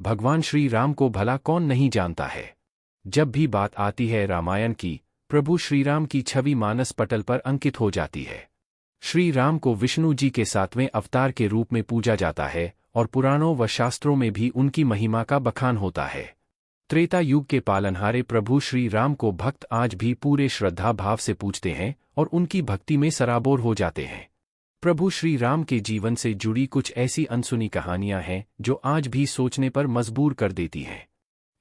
भगवान श्री राम को भला कौन नहीं जानता है। जब भी बात आती है रामायण की, प्रभु श्री राम की छवि मानस पटल पर अंकित हो जाती है। श्री राम को विष्णु जी के 7वें अवतार के रूप में पूजा जाता है और पुराणों व शास्त्रों में भी उनकी महिमा का बखान होता है। त्रेता युग के पालनहारे प्रभु श्री राम को भक्त आज भी पूरे श्रद्धा भाव से पूजते हैं और उनकी भक्ति में सराबोर हो जाते हैं। प्रभु श्री राम के जीवन से जुड़ी कुछ ऐसी अनसुनी कहानियां हैं जो आज भी सोचने पर मजबूर कर देती हैं।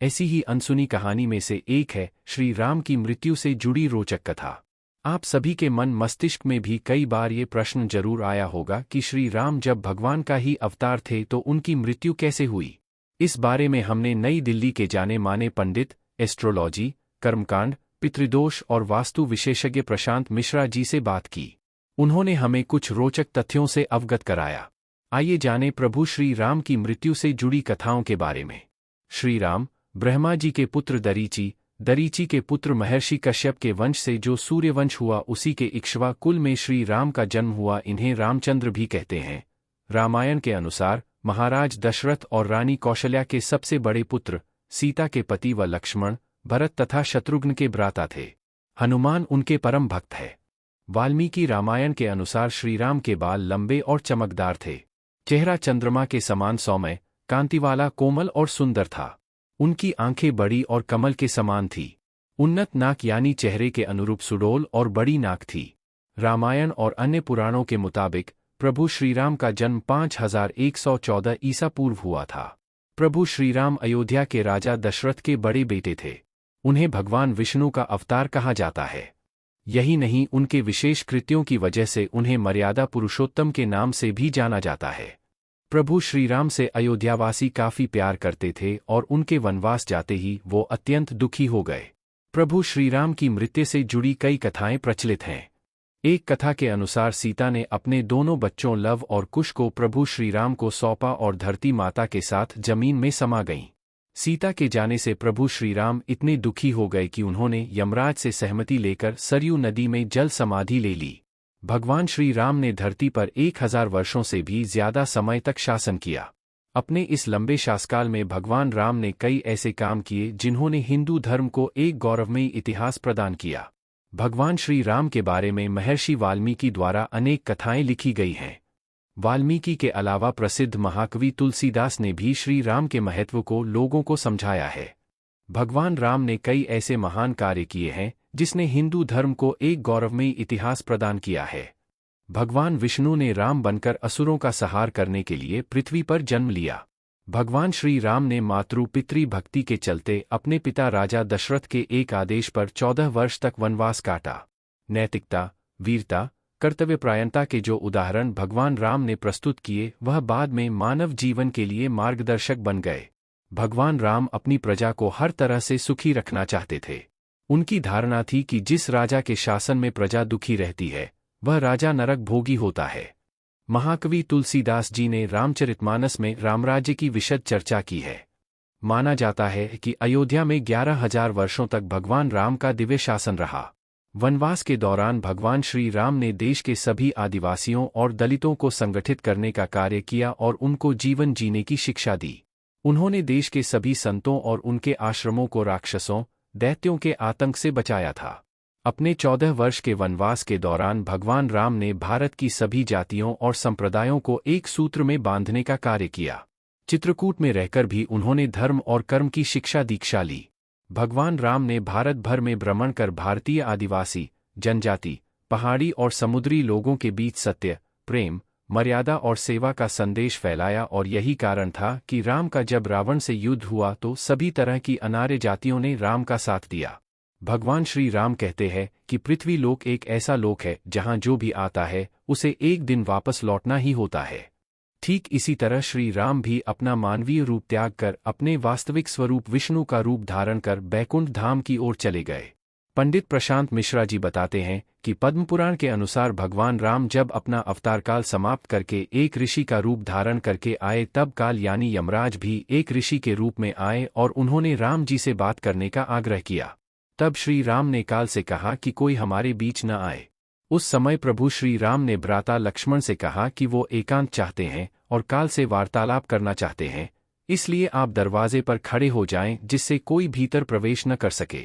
ऐसी ही अनसुनी कहानी में से एक है श्री राम की मृत्यु से जुड़ी रोचक कथा। आप सभी के मन मस्तिष्क में भी कई बार ये प्रश्न जरूर आया होगा कि श्री राम जब भगवान का ही अवतार थे तो उनकी मृत्यु कैसे हुई। इस बारे में हमने नई दिल्ली के जाने माने पंडित, एस्ट्रोलॉजी, कर्मकांड, पितृदोष और वास्तु विशेषज्ञ प्रशांत मिश्रा जी से बात की। उन्होंने हमें कुछ रोचक तथ्यों से अवगत कराया। आइए जानें प्रभु श्री राम की मृत्यु से जुड़ी कथाओं के बारे में। श्री राम ब्रह्मा जी के पुत्र दरीची, दरीची के पुत्र महर्षि कश्यप के वंश से जो सूर्यवंश हुआ उसी के इक्ष्वा कुल में श्री राम का जन्म हुआ। इन्हें रामचंद्र भी कहते हैं। रामायण के अनुसार महाराज दशरथ और रानी कौशल्या के सबसे बड़े पुत्र, सीता के पति व लक्ष्मण, भरत तथा शत्रुघ्न के भ्राता थे। हनुमान उनके परम भक्त है। वाल्मीकि रामायण के अनुसार श्री राम के बाल लंबे और चमकदार थे। चेहरा चंद्रमा के समान सौम्य, कांतिवाला, कोमल और सुंदर था। उनकी आंखें बड़ी और कमल के समान थी। उन्नत नाक यानी चेहरे के अनुरूप सुडौल और बड़ी नाक थी। रामायण और अन्य पुराणों के मुताबिक प्रभु श्रीराम का जन्म 5114 ईसा पूर्व हुआ था। प्रभु श्रीराम अयोध्या के राजा दशरथ के बड़े बेटे थे। उन्हें भगवान विष्णु का अवतार कहा जाता है। यही नहीं, उनके विशेष कृत्यों की वजह से उन्हें मर्यादा पुरुषोत्तम के नाम से भी जाना जाता है। प्रभु श्रीराम से अयोध्यावासी काफी प्यार करते थे और उनके वनवास जाते ही वो अत्यंत दुखी हो गए। प्रभु श्रीराम की मृत्यु से जुड़ी कई कथाएं प्रचलित हैं। एक कथा के अनुसार सीता ने अपने दोनों बच्चों लव और कुश को प्रभु श्रीराम को सौंपा और धरती माता के साथ जमीन में समा गईं। सीता के जाने से प्रभु श्रीराम इतने दुखी हो गए कि उन्होंने यमराज से सहमति लेकर सरयू नदी में जल समाधि ले ली। भगवान श्री राम ने धरती पर 1000 वर्षों से भी ज्यादा समय तक शासन किया। अपने इस लंबे शासकाल में भगवान राम ने कई ऐसे काम किए जिन्होंने हिंदू धर्म को एक गौरवमयी इतिहास प्रदान किया। भगवान श्री राम के बारे में महर्षि वाल्मीकि द्वारा अनेक कथाएं लिखी गई हैं। वाल्मीकि के अलावा प्रसिद्ध महाकवि तुलसीदास ने भी श्री राम के महत्व को लोगों को समझाया है। भगवान राम ने कई ऐसे महान कार्य किए हैं जिसने हिंदू धर्म को एक गौरवमयी इतिहास प्रदान किया है। भगवान विष्णु ने राम बनकर असुरों का संहार करने के लिए पृथ्वी पर जन्म लिया। भगवान श्री राम ने मातृ पितृ भक्ति के चलते अपने पिता राजा दशरथ के एक आदेश पर 14 वर्ष तक वनवास काटा। नैतिकता, वीरता, कर्तव्यपरायणता के जो उदाहरण भगवान राम ने प्रस्तुत किए वह बाद में मानव जीवन के लिए मार्गदर्शक बन गए। भगवान राम अपनी प्रजा को हर तरह से सुखी रखना चाहते थे। उनकी धारणा थी कि जिस राजा के शासन में प्रजा दुखी रहती है वह राजा नरक भोगी होता है। महाकवि तुलसीदास जी ने रामचरितमानस में रामराज्य की विशद चर्चा की है। माना जाता है कि अयोध्या में 11,000 वर्षों तक भगवान राम का दिव्य शासन रहा। वनवास के दौरान भगवान श्री राम ने देश के सभी आदिवासियों और दलितों को संगठित करने का कार्य किया और उनको जीवन जीने की शिक्षा दी। उन्होंने देश के सभी संतों और उनके आश्रमों को राक्षसों, दैत्यों के आतंक से बचाया था। अपने 14 वर्ष के वनवास के दौरान भगवान राम ने भारत की सभी जातियों और संप्रदायों को एक सूत्र में बांधने का कार्य किया। चित्रकूट में रहकर भी उन्होंने धर्म और कर्म की शिक्षा दीक्षा ली। भगवान राम ने भारत भर में भ्रमण कर भारतीय आदिवासी, जनजाति, पहाड़ी और समुद्री लोगों के बीच सत्य, प्रेम, मर्यादा और सेवा का संदेश फैलाया और यही कारण था कि राम का जब रावण से युद्ध हुआ तो सभी तरह की अनार्य जातियों ने राम का साथ दिया। भगवान श्री राम कहते हैं कि पृथ्वी लोक एक ऐसा लोक है जहां जो भी आता है उसे एक दिन वापस लौटना ही होता है। ठीक इसी तरह श्री राम भी अपना मानवीय रूप त्याग कर अपने वास्तविक स्वरूप विष्णु का रूप धारण कर बैकुंठ धाम की ओर चले गए। पंडित प्रशांत मिश्रा जी बताते हैं कि पद्म पुराण के अनुसार भगवान राम जब अपना अवतार काल समाप्त करके एक ऋषि का रूप धारण करके आए तब काल यानी यमराज भी एक ऋषि के रूप में आए और उन्होंने राम जी से बात करने का आग्रह किया। तब श्री राम ने काल से कहा कि कोई हमारे बीच न आए। उस समय प्रभु श्री राम ने भ्राता लक्ष्मण से कहा कि वो एकांत चाहते हैं और काल से वार्तालाप करना चाहते हैं। इसलिए आप दरवाजे पर खड़े हो जाएं जिससे कोई भीतर प्रवेश न कर सके।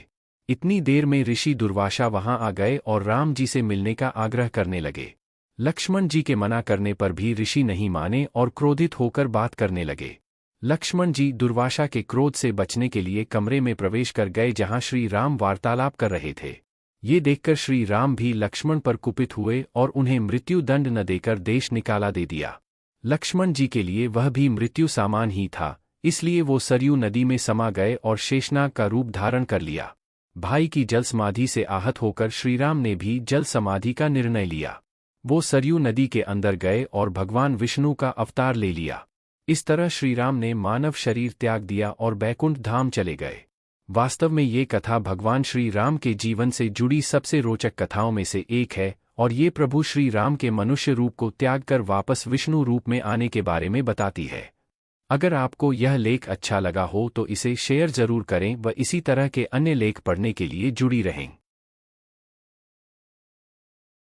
इतनी देर में ऋषि दुर्वासा वहां आ गए और राम जी से मिलने का आग्रह करने लगे। लक्ष्मण जी के मना करने पर भी ऋषि नहीं माने और क्रोधित होकर बात करने लगे। लक्ष्मण जी दुर्वासा के क्रोध से बचने के लिए कमरे में प्रवेश कर गए जहां श्री राम वार्तालाप कर रहे थे। ये देखकर श्री राम भी लक्ष्मण पर कुपित हुए और उन्हें मृत्यु दंड न देकर देश निकाला दे दिया। लक्ष्मण जी के लिए वह भी मृत्यु सामान ही था, इसलिए वो सरयू नदी में समा गए और शेषनाग का रूप धारण कर लिया। भाई की जल समाधि से आहत होकर श्रीराम ने भी जल समाधि का निर्णय लिया। वो सरयू नदी के अंदर गए और भगवान विष्णु का अवतार ले लिया। इस तरह श्रीराम ने मानव शरीर त्याग दिया और बैकुंठ धाम चले गए। वास्तव में ये कथा भगवान श्री राम के जीवन से जुड़ी सबसे रोचक कथाओं में से एक है और ये प्रभु श्री राम के मनुष्य रूप को त्याग कर वापस विष्णु रूप में आने के बारे में बताती है। अगर आपको यह लेख अच्छा लगा हो तो इसे शेयर जरूर करें व इसी तरह के अन्य लेख पढ़ने के लिए जुड़ी रहें।